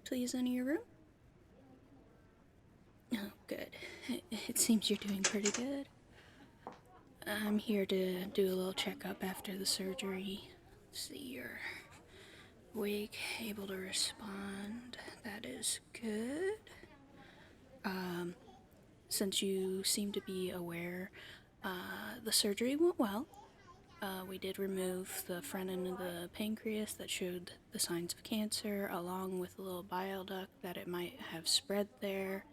please enter your room? Oh, good. It seems you're doing pretty good. I'm here to do a little checkup after the surgery. See, you're awake, able to respond. That is good. Since you seem to be aware, the surgery went well. We did remove the front end of the pancreas that showed the signs of cancer, along with a little bile duct that it might have spread there.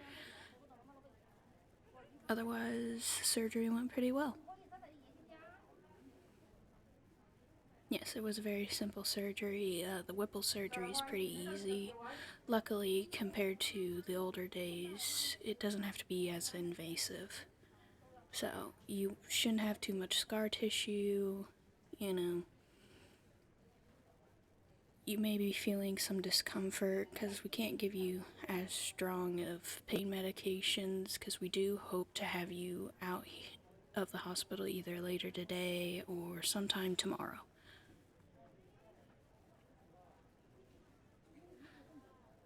Otherwise, surgery went pretty well. Yes, it was a very simple surgery. The Whipple surgery is pretty easy. Luckily, compared to the older days, it doesn't have to be as invasive. So, you shouldn't have too much scar tissue, you know. You may be feeling some discomfort because we can't give you as strong of pain medications because we do hope to have you out of the hospital either later today or sometime tomorrow.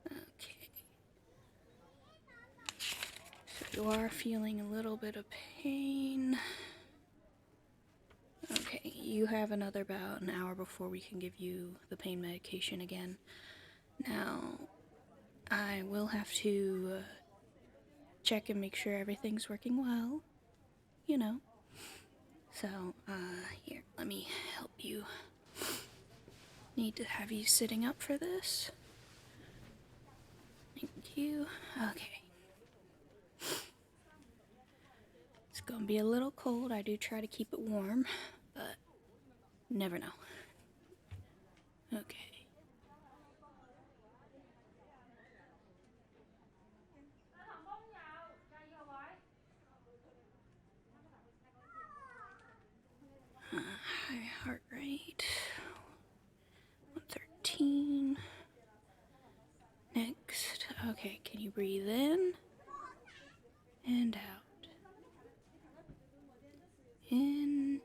Okay. So you are feeling a little bit of pain. Okay, you have about an hour before we can give you the pain medication again. Now, I will have to check and make sure everything's working well, you know. So, here, let me help you. Need to have you sitting up for this. Thank you. Okay. It's gonna be a little cold. I do try to keep it warm, but never know. Okay. High heart rate. 113. Next. Okay, can you breathe in and out? In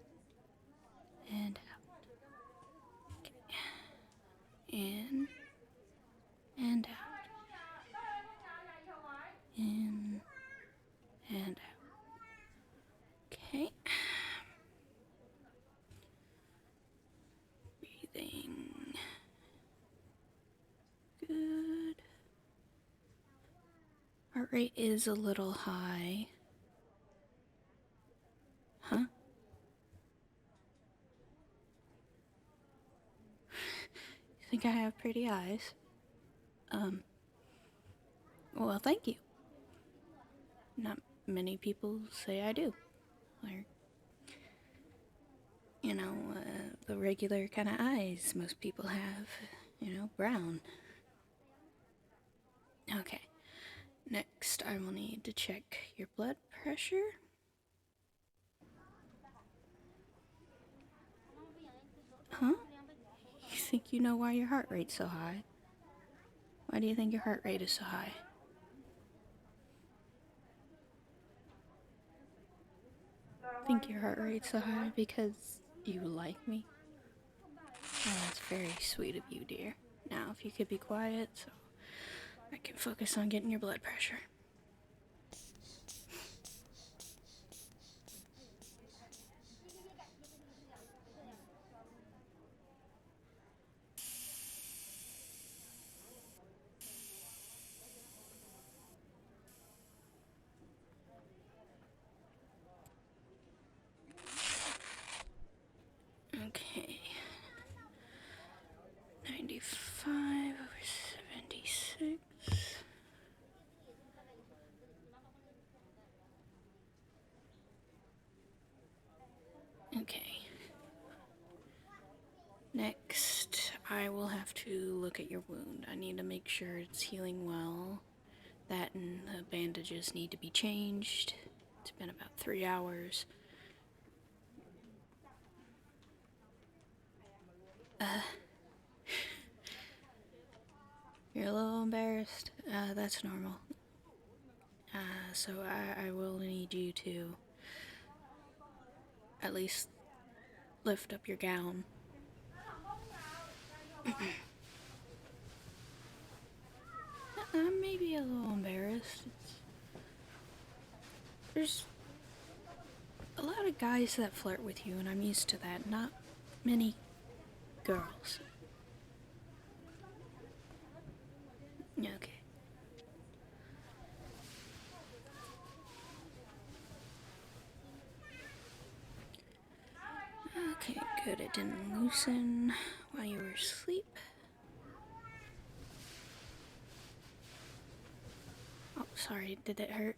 and out. Okay. In and out. In and out. Okay. Breathing. Good. Heart rate is a little high. Huh? You think I have pretty eyes? Well, thank you. Not many people say I do. Like, you know, the regular kind of eyes most people have, you know, brown. Okay. Next, I will need to check your blood pressure. Huh? You think you know why your heart rate's so high? Why do you think your heart rate is so high? Think your heart rate's so high because you like me? Oh, that's very sweet of you, dear. Now, if you could be quiet so I can focus on getting your blood pressure. Okay. 95 over 76. Okay. Next, I will have to look at your wound. I need to make sure it's healing well. That and the bandages need to be changed. It's been about 3 hours. You're a little embarrassed. That's normal. So I will need you to at least lift up your gown. I'm maybe a little embarrassed. There's a lot of guys that flirt with you, and I'm used to that. Not many girls. Okay. Okay, good. It didn't loosen while you were asleep. Oh, sorry. Did it hurt?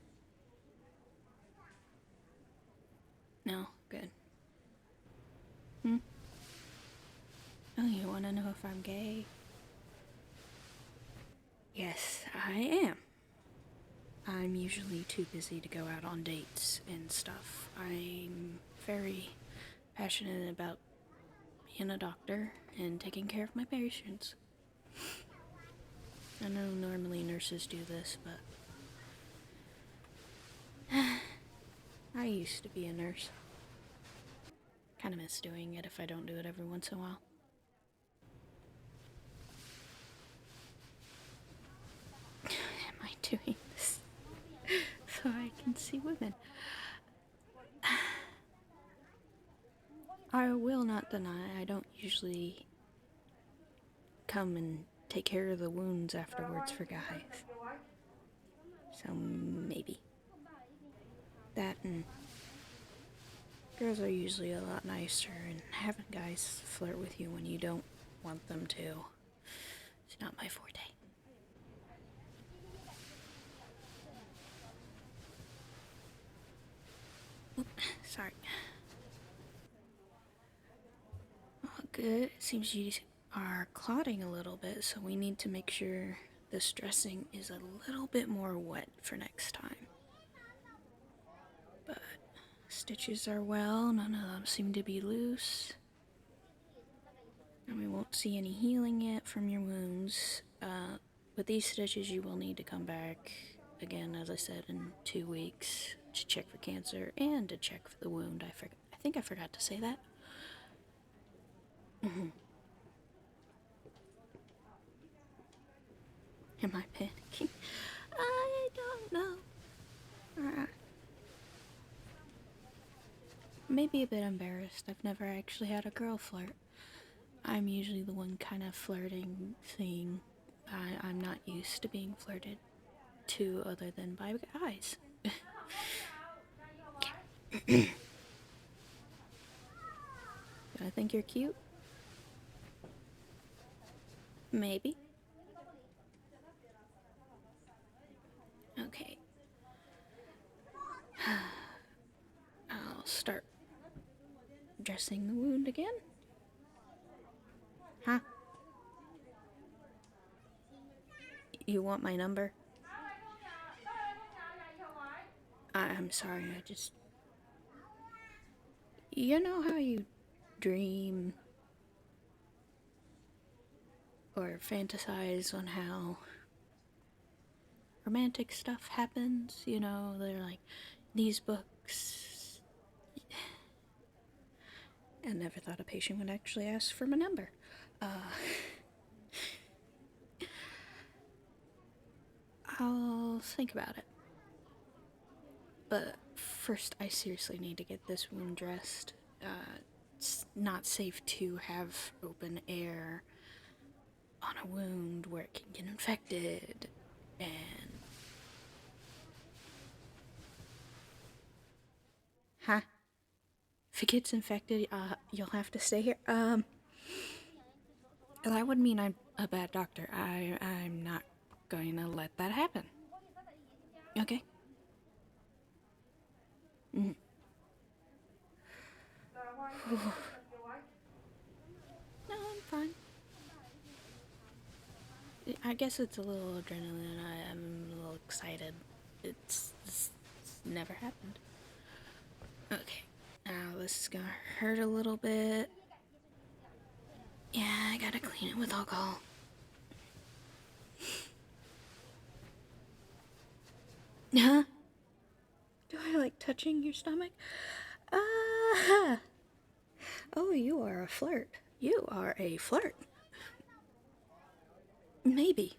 No? Good. Hmm? Oh, you want to know if I'm gay? Yes, I am. I'm usually too busy to go out on dates and stuff. I'm very passionate about being a doctor and taking care of my patients. I know normally nurses do this, but I used to be a nurse. Kind of miss doing it if I don't do it every once in a while. Am I doing this so I can see women? I will not deny I don't usually come and take care of the wounds afterwards for guys. So maybe. That and girls are usually a lot nicer, and having guys flirt with you when you don't want them to is not my forte. Oop, sorry. Oh, good. It seems you are clotting a little bit, so we need to make sure this dressing is a little bit more wet for next time. But stitches are well, none of them seem to be loose. And we won't see any healing yet from your wounds. With these stitches, you will need to come back again, as I said, in 2 weeks to check for cancer and to check for the wound. I think I forgot to say that. Am I panicking? I don't know. Maybe a bit embarrassed. I've never actually had a girl flirt. I'm usually the one kind of flirting thing. I'm not used to being flirted to other than by guys. Do I think you're cute? Maybe. Okay. I'll start dressing the wound again. Huh? You want my number? I'm sorry, I just... You know how you dream or fantasize on how romantic stuff happens? You know, they're like, these books... I never thought a patient would actually ask for my number. I'll think about it. But first, I seriously need to get this wound dressed. It's not safe to have open air on a wound where it can get infected. And... Huh? If it gets infected, you'll have to stay here. That would mean I'm a bad doctor. I'm not going to let that happen. Okay? No, I'm fine. I guess it's a little adrenaline. I'm a little excited. It's never happened. Okay. Now this is gonna hurt a little bit. Yeah, I gotta clean it with alcohol. Huh? Do I like touching your stomach? Ah! Oh, you are a flirt. You are a flirt. Maybe.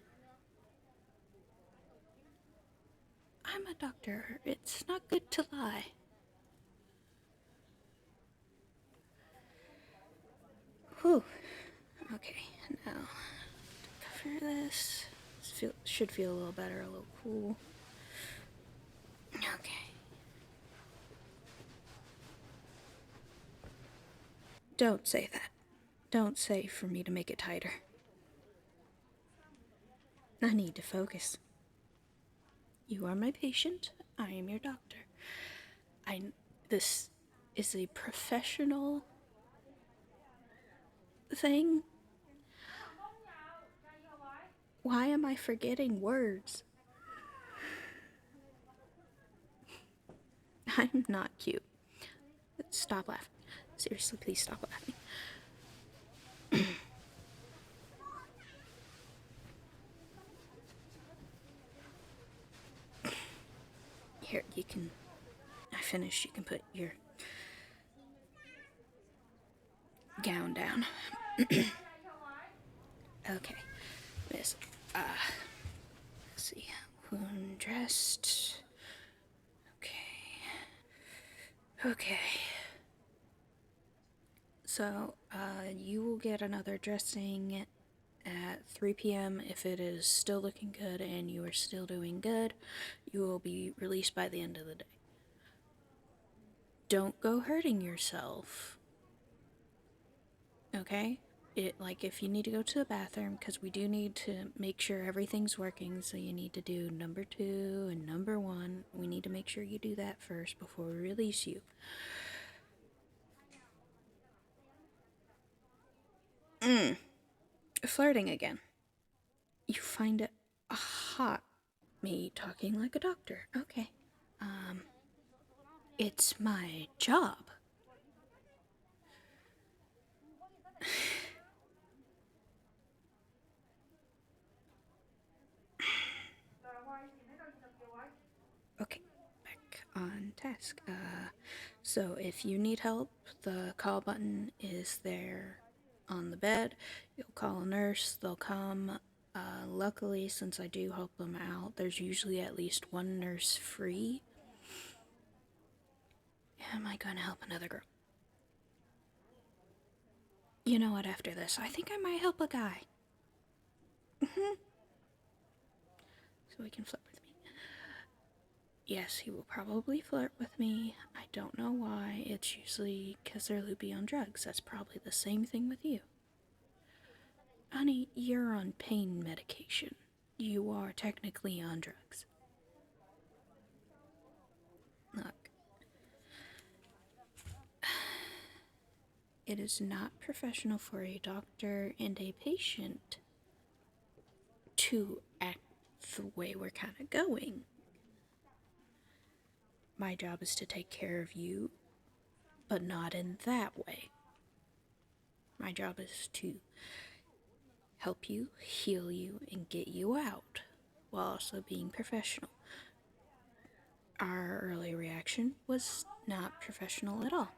I'm a doctor. It's not good to lie. Whew. Okay, now cover this. Should feel a little better, a little cool. Okay. Don't say that. Don't say for me to make it tighter. I need to focus. You are my patient. I am your doctor. This is a professional thing. Why am I forgetting words? I'm not cute. Stop laughing. Seriously, please stop laughing. Here, you can... I finished. You can put your gown down. Okay. Miss, let's see. Wound dressed. Okay. Okay. So, you will get another dressing at 3 p.m. If it is still looking good and you are still doing good, you will be released by the end of the day. Don't go hurting yourself. Okay? Like, if you need to go to the bathroom, because we do need to make sure everything's working, so you need to do number 2 and number 1. We need to make sure you do that first before we release you. Flirting again. You find it hot, me talking like a doctor. Okay. It's my job. Okay, back on task. So if you need help, the call button is there on the bed. You'll call a nurse, they'll come. Luckily, since I do help them out, there's usually at least one nurse free. Am I gonna help another girl? You know what, after this, I think I might help a guy. So he can flirt with me. Yes, he will probably flirt with me. I don't know why. It's usually because they're loopy on drugs. That's probably the same thing with you. Honey, you're on pain medication. You are technically on drugs. Look, it is not professional for a doctor and a patient to act the way we're kind of going. My job is to take care of you, but not in that way. My job is to help you, heal you, and get you out, while also being professional. Our early reaction was not professional at all.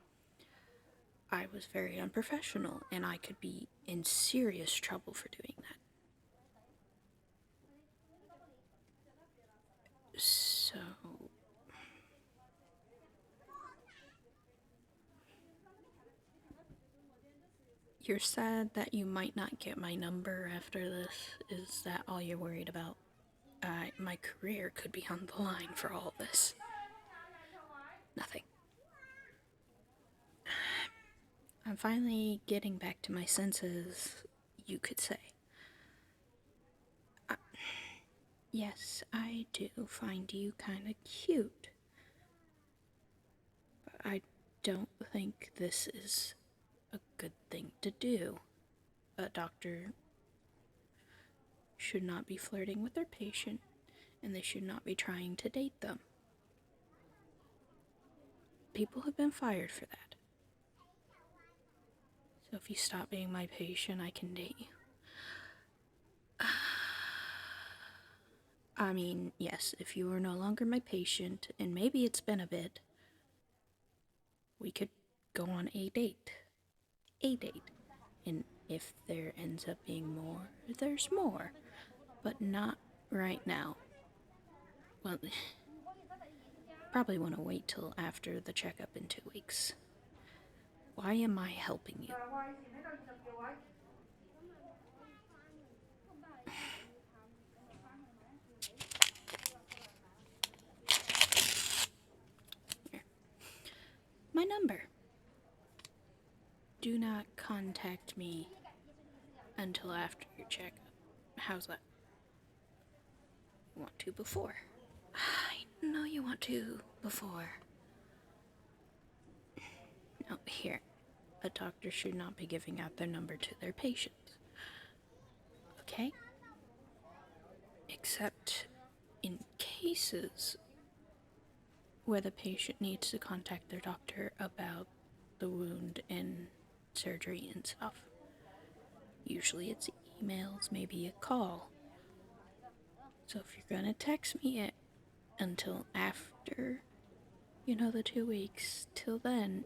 I was very unprofessional, and I could be in serious trouble for doing that. So... You're sad that you might not get my number after this. Is that all you're worried about? My career could be on the line for all this. Nothing. I'm finally getting back to my senses, you could say. Yes, I do find you kinda cute. But I don't think this is a good thing to do. A doctor should not be flirting with their patient, and they should not be trying to date them. People have been fired for that. So if you stop being my patient, I can date you. I mean, yes, if you are no longer my patient, and maybe it's been a bit, we could go on a date. A date. And if there ends up being more, there's more. But not right now. Well, Probably want to wait till after the checkup in 2 weeks. Why am I helping you? Here. My number. Do not contact me until after your checkup. How's that? You want to before? I know you want to before. No, here. A doctor should not be giving out their number to their patients. Okay? Except in cases where the patient needs to contact their doctor about the wound and surgery and stuff. Usually it's emails, maybe a call. So if you're gonna text me it until after, the 2 weeks, till then,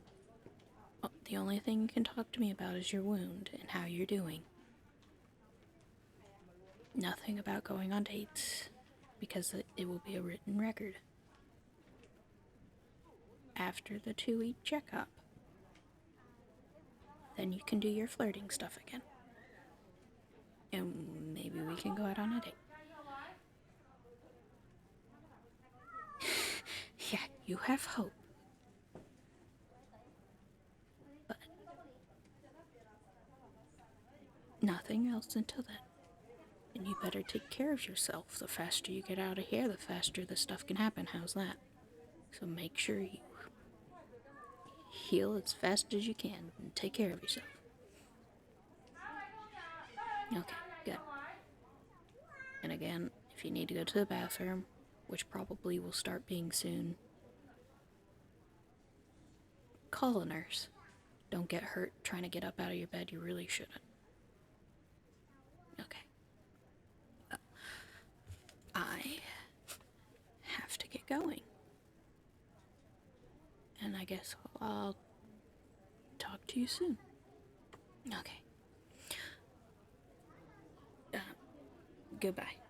the only thing you can talk to me about is your wound and how you're doing. Nothing about going on dates, because it will be a written record. After the 2-week checkup, then you can do your flirting stuff again. And maybe we can go out on a date. Yeah, you have hope. But nothing else until then. And you better take care of yourself. The faster you get out of here, the faster the stuff can happen. How's that? So make sure you heal as fast as you can and take care of yourself. Okay, good. And again, if you need to go to the bathroom, which probably will start being soon, call a nurse. Don't get hurt trying to get up out of your bed. You really shouldn't. Okay. I have to get going. And I guess I'll talk to you soon. Okay. Goodbye.